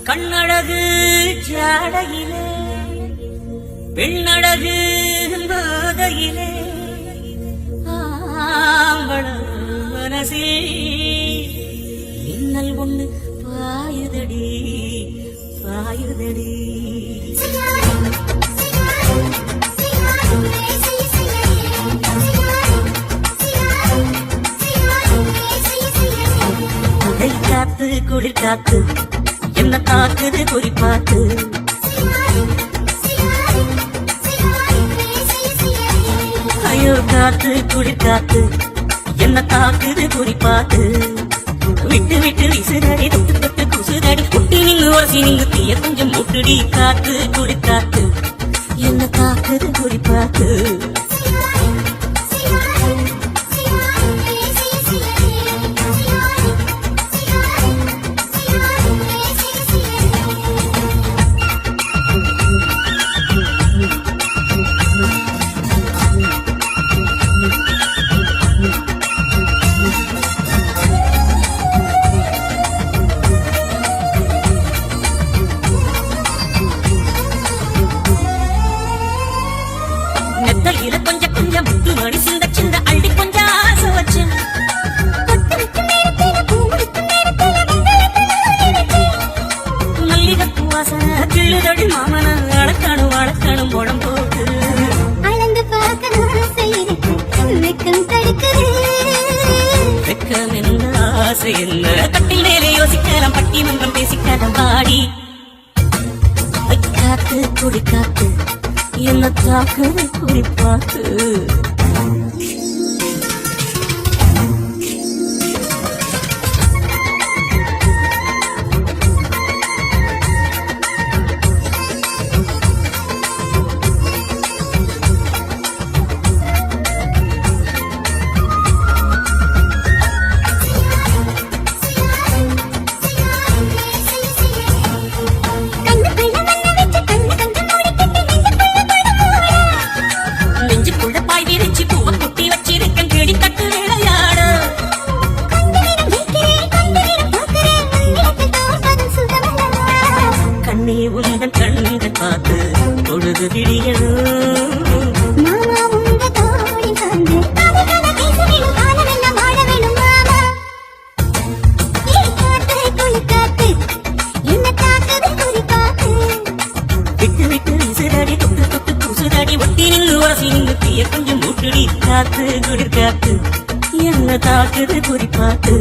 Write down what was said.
கண்ணழகு ஜாடையிலே பெண்ணழகு போதையிலே ஆம்பள மனசே இன்னல் ஒண்ணு பாயுதடி பாயுதடி. காத்து குளிர் காத்து என்ன தாக்குது குறிப்பாத்து ஐயோ காத்து குளிர் காத்து என்ன தாக்குது குறிப்பாத்து விட்டு விட்டு விசுதடி தொட்டு தொட்டு குசுதடி குட்டி நீங்க உரசி நீங்க தீய கொஞ்சம் முட்டுடி காத்து குளிர் காத்து என்ன தாக்குது குறிப்பாத்து நெத்தலில கொஞ்சம் கொஞ்சம் முத்து மணி சிந்த சிந்த அள்ளி கொஞ்சம் ஆசை வச்சேன் மல்லிகைப்பூ வாசனை கிள்ளுதடி மாமன அடக்கணும் அடக்கணும் போடம் போட்டு அளந்து வெக்கம் என்ன ஆசை என்ன கட்டில் மேலே யோசிக்கலாம் பட்டி மன்றம் பேசிக்கலாம் பாடி காத்து குடி காத்து என்ன தாக்குது குறிப்பாத்து கண்கள் பார்த்து பொழுது விடியணும் விட்டு விட்டு விசுதாடி தொட்டு தொட்டு புசுதாடி ஒட்டி நின்று உரசி நின்று தீய கொஞ்சம் மூட்டுடி காத்து குளிர் காத்து என்ன தாக்குது குறிப்பாத்து